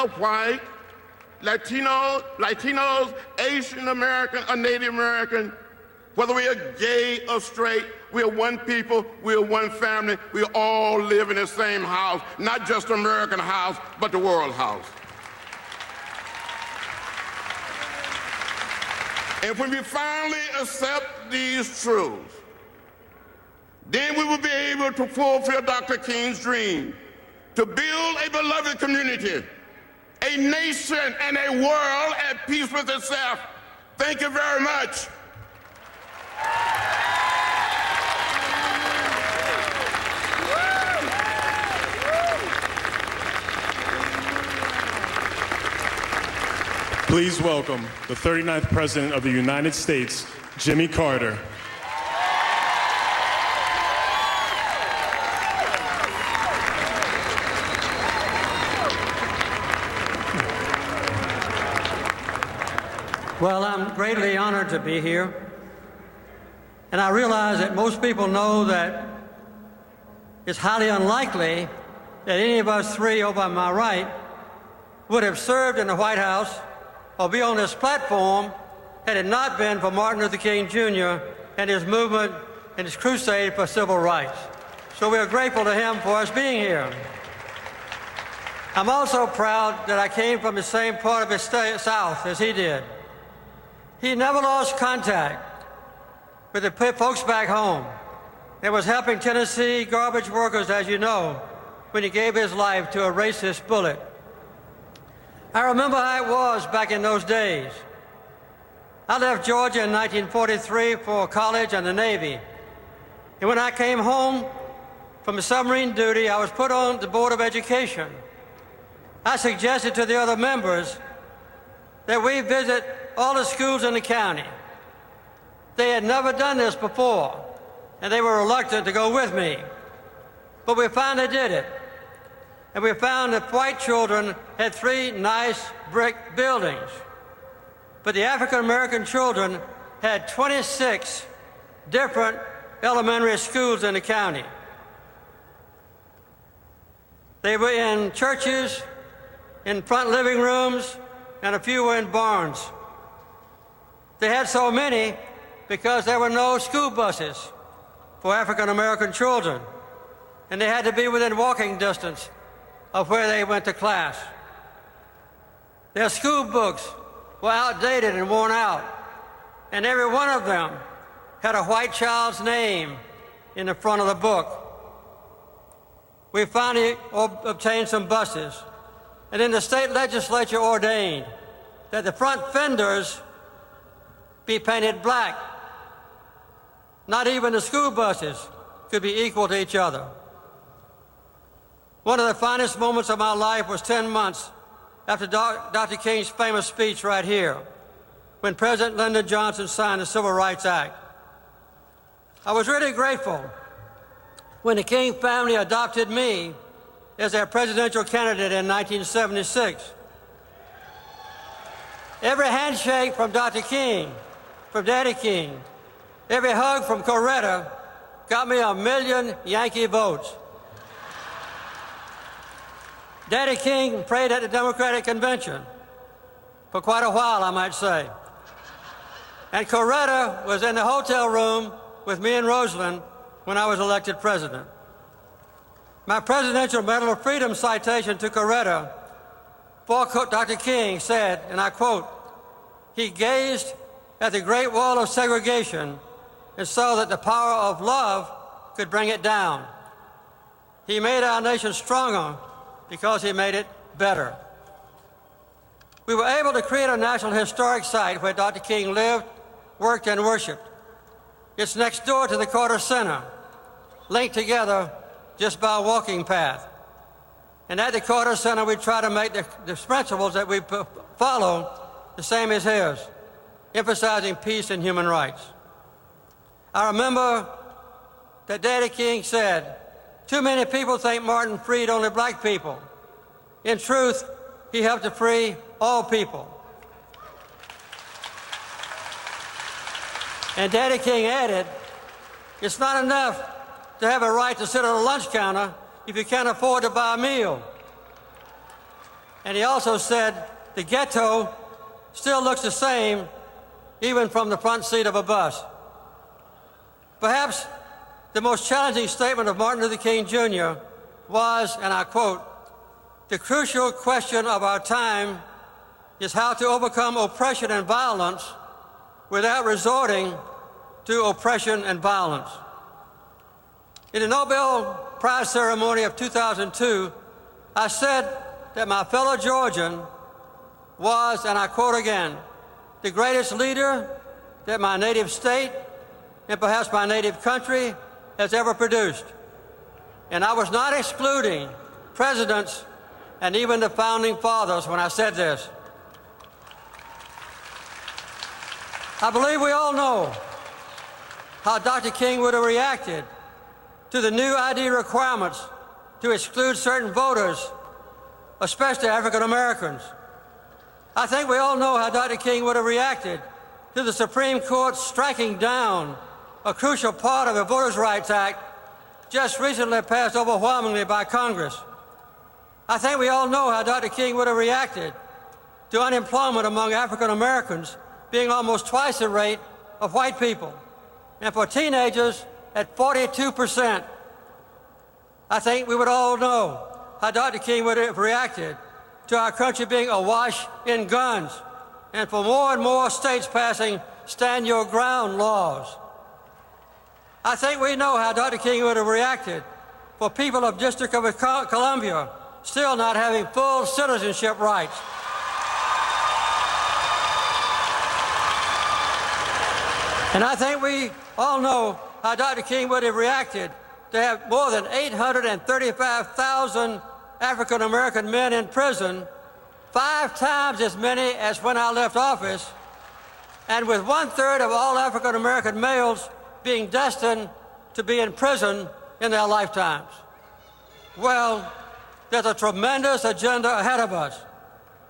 of white, Latinos, Asian American, or Native American, whether we are gay or straight, we are one people, we are one family, we all live in the same house, not just the American house, but the world house. And when we finally accept these truths, then we will be able to fulfill Dr. King's dream to build a beloved community, a nation and a world at peace with itself. Thank you very much. Please welcome the 39th President of the United States, Jimmy Carter. Well, I'm greatly honored to be here. And I realize that most people know that it's highly unlikely that any of us three over on my right would have served in the White House or be on this platform had it not been for Martin Luther King Jr. and his movement and his crusade for civil rights. So we are grateful to him for us being here. I'm also proud that I came from the same part of the South as he did. He never lost contact with the folks back home and was helping Tennessee garbage workers, as you know, when he gave his life to erase this bullet. I remember how it was back in those days. I left Georgia in 1943 for college and the Navy. And when I came home from the submarine duty, I was put on the Board of Education. I suggested to the other members that we visit all the schools in the county. They had never done this before, and they were reluctant to go with me. But we finally did it. And we found that white children had 3 nice brick buildings. But the African-American children had 26 different elementary schools in the county. They were in churches, in front living rooms, and a few were in barns. They had so many because there were no school buses for African-American children, and they had to be within walking distance of where they went to class. Their school books were outdated and worn out, and every one of them had a white child's name in the front of the book. We finally obtained some buses, and then the state legislature ordained that the front fenders be painted black. Not even the school buses could be equal to each other. One of the finest moments of my life was 10 months after Dr. King's famous speech right here, when President Lyndon Johnson signed the Civil Rights Act. I was really grateful when the King family adopted me as their presidential candidate in 1976. Every handshake from Dr. King, from Daddy King, every hug from Coretta got me 1 million Yankee votes. Daddy King prayed at the Democratic Convention for quite a while, I might say. And Coretta was in the hotel room with me and Rosalynn when I was elected president. My Presidential Medal of Freedom citation to Coretta for Dr. King said, and I quote, "He gazed at the Great Wall of segregation and saw that the power of love could bring it down. He made our nation stronger because he made it better." We were able to create a National Historic Site where Dr. King lived, worked, and worshiped. It's next door to the Carter Center, linked together just by a walking path. And at the Carter Center, we try to make the principles that we follow the same as his, emphasizing peace and human rights. I remember that Daddy King said, "Too many people think Martin freed only black people. In truth, he helped to free all people." And Daddy King added, "It's not enough to have a right to sit at a lunch counter if you can't afford to buy a meal." And he also said the ghetto still looks the same even from the front seat of a bus. Perhaps the most challenging statement of Martin Luther King Jr. was, and I quote, "The crucial question of our time is how to overcome oppression and violence without resorting to oppression and violence." In the Nobel Prize ceremony of 2002, I said that my fellow Georgian was, and I quote again, "the greatest leader that my native state and perhaps my native country has ever produced." And I was not excluding presidents and even the founding fathers when I said this. I believe we all know how Dr. King would have reacted to the new ID requirements to exclude certain voters, especially African Americans. I think we all know how Dr. King would have reacted to the Supreme Court striking down a crucial part of the Voters' Rights Act just recently passed overwhelmingly by Congress. I think we all know how Dr. King would have reacted to unemployment among African Americans being almost twice the rate of white people, and for teenagers at 42%. I think we would all know how Dr. King would have reacted to our country being awash in guns, and for more and more states passing stand your ground laws. I think we know how Dr. King would have reacted for people of District of Columbia still not having full citizenship rights. And I think we all know how Dr. King would have reacted to have more than 835,000 African American men in prison, 5 times as many as when I left office, and with 1/3 of all African American males being destined to be in prison in their lifetimes. Well, there's a tremendous agenda ahead of us,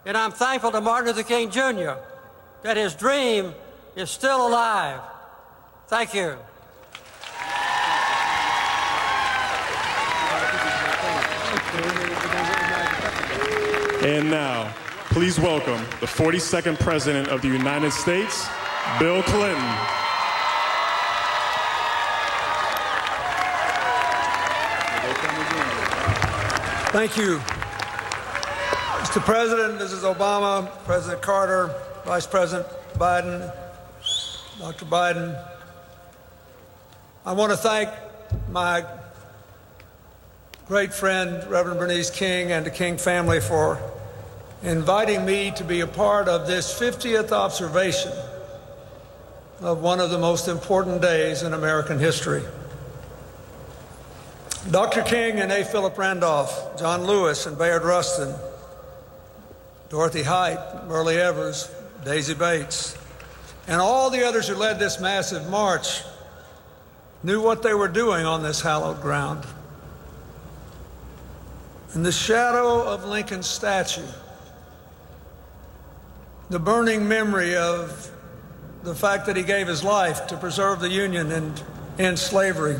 and I'm thankful to Martin Luther King Jr. that his dream is still alive. Thank you. And now, please welcome the 42nd President of the United States, Bill Clinton. Thank you. Mr. President, Mrs. Obama, President Carter, Vice President Biden, Dr. Biden, I want to thank my great friend, Reverend Bernice King, and the King family for inviting me to be a part of this 50th observation of one of the most important days in American history. Dr. King and A. Philip Randolph, John Lewis and Bayard Rustin, Dorothy Height, Burley Evers, Daisy Bates, and all the others who led this massive march knew what they were doing on this hallowed ground. In the shadow of Lincoln's statue, the burning memory of the fact that he gave his life to preserve the Union and end slavery,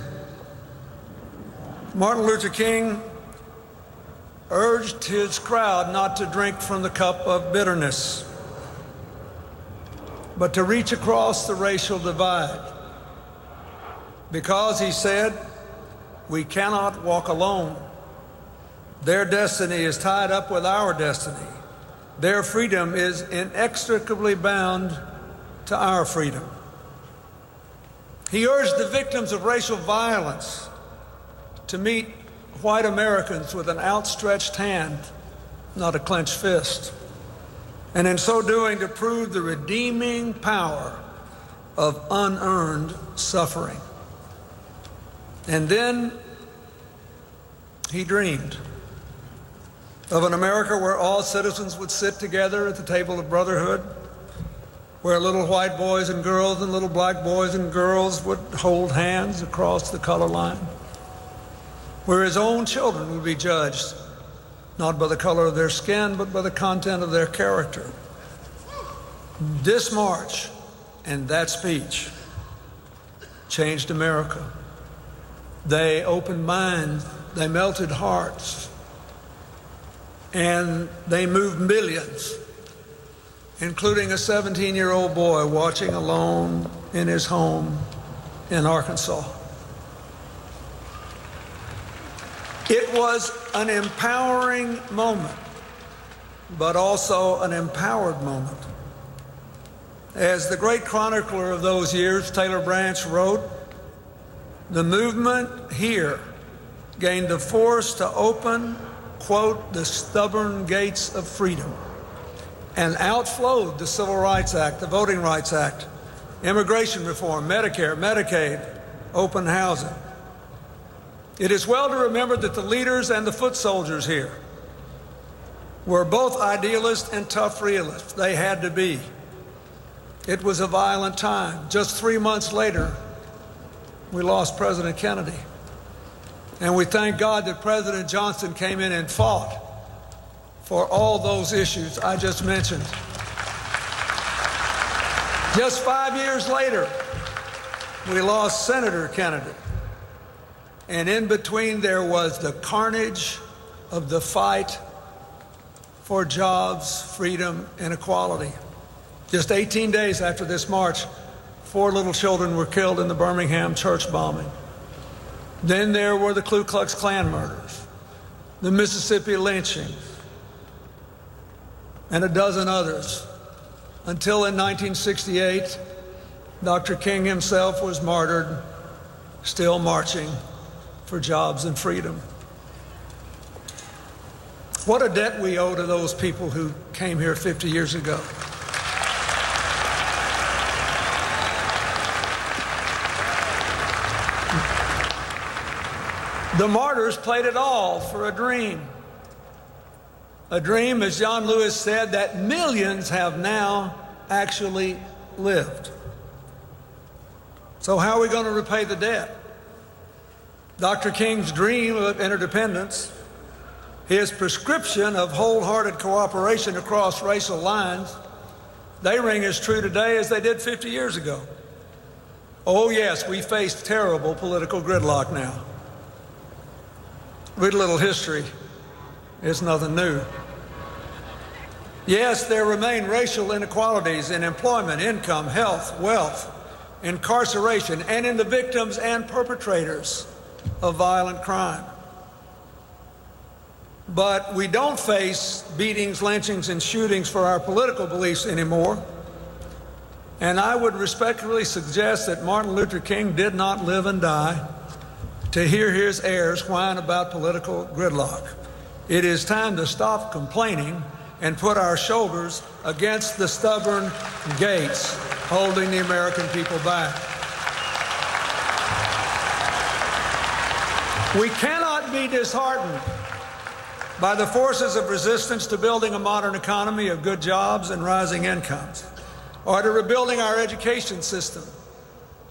Martin Luther King urged his crowd not to drink from the cup of bitterness, but to reach across the racial divide. Because, he said, we cannot walk alone. Their destiny is tied up with our destiny. Their freedom is inextricably bound to our freedom. He urged the victims of racial violence to meet white Americans with an outstretched hand, not a clenched fist, and in so doing to prove the redeeming power of unearned suffering. And then he dreamed of an America where all citizens would sit together at the table of brotherhood, where little white boys and girls and little black boys and girls would hold hands across the color line, where his own children would be judged not by the color of their skin, but by the content of their character. This march and that speech changed America. They opened minds, they melted hearts, and they moved millions, including a 17-year-old boy watching alone in his home in Arkansas. It was an empowering moment, but also an empowered moment. As the great chronicler of those years, Taylor Branch, wrote, the movement here gained the force to open, quote, the stubborn gates of freedom, and outflowed the Civil Rights Act, the Voting Rights Act, immigration reform, Medicare, Medicaid, open housing. It is well to remember that the leaders and the foot soldiers here were both idealists and tough realists. They had to be. It was a violent time. Just 3 months later, we lost President Kennedy. And we thank God that President Johnson came in and fought for all those issues I just mentioned. Just 5 years later, we lost Senator Kennedy. And in between there was the carnage of the fight for jobs, freedom, and equality. Just 18 days after this march, 4 little children were killed in the Birmingham church bombing. Then there were the Ku Klux Klan murders, the Mississippi lynchings, and a dozen others, until in 1968, Dr. King himself was martyred, still marching for jobs and freedom. What a debt we owe to those people who came here 50 years ago. The martyrs played it all for a dream. A dream, as John Lewis said, that millions have now actually lived. So how are we going to repay the debt? Dr. King's dream of interdependence, his prescription of wholehearted cooperation across racial lines, they ring as true today as they did 50 years ago. Oh yes, we face terrible political gridlock now. Read a little history. It's nothing new. Yes, there remain racial inequalities in employment, income, health, wealth, incarceration, and in the victims and perpetrators of violent crime. But we don't face beatings, lynchings, and shootings for our political beliefs anymore. And I would respectfully suggest that Martin Luther King did not live and die to hear his heirs whine about political gridlock. It is time to stop complaining and put our shoulders against the stubborn gates holding the American people back. We cannot be disheartened by the forces of resistance to building a modern economy of good jobs and rising incomes, or to rebuilding our education system,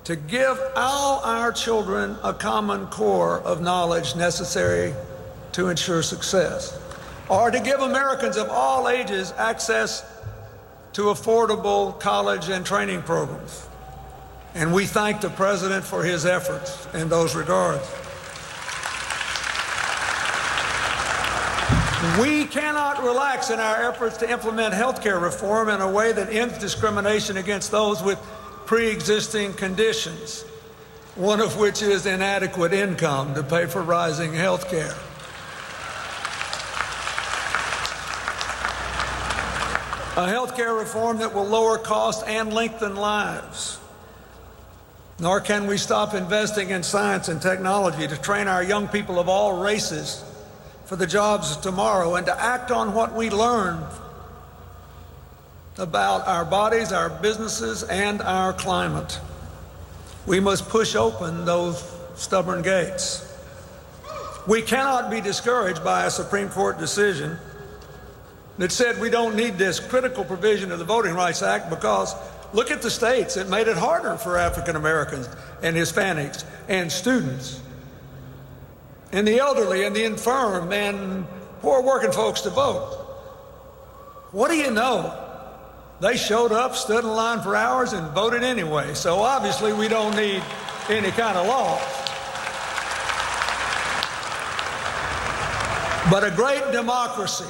to give all our children a common core of knowledge necessary to ensure success, or to give Americans of all ages access to affordable college and training programs. And we thank the President for his efforts in those regards. We cannot relax in our efforts to implement health care reform in a way that ends discrimination against those with pre-existing conditions, one of which is inadequate income to pay for rising health care. A health care reform that will lower costs and lengthen lives. Nor can we stop investing in science and technology to train our young people of all races for the jobs of tomorrow and to act on what we learn about our bodies, our businesses, and our climate. We must push open those stubborn gates. We cannot be discouraged by a Supreme Court decision that said we don't need this critical provision of the Voting Rights Act because look at the states. It made it harder for African Americans and Hispanics and students and the elderly and the infirm and poor working folks to vote. What do you know? They showed up, stood in line for hours, and voted anyway. So obviously we don't need any kind of law. But a great democracy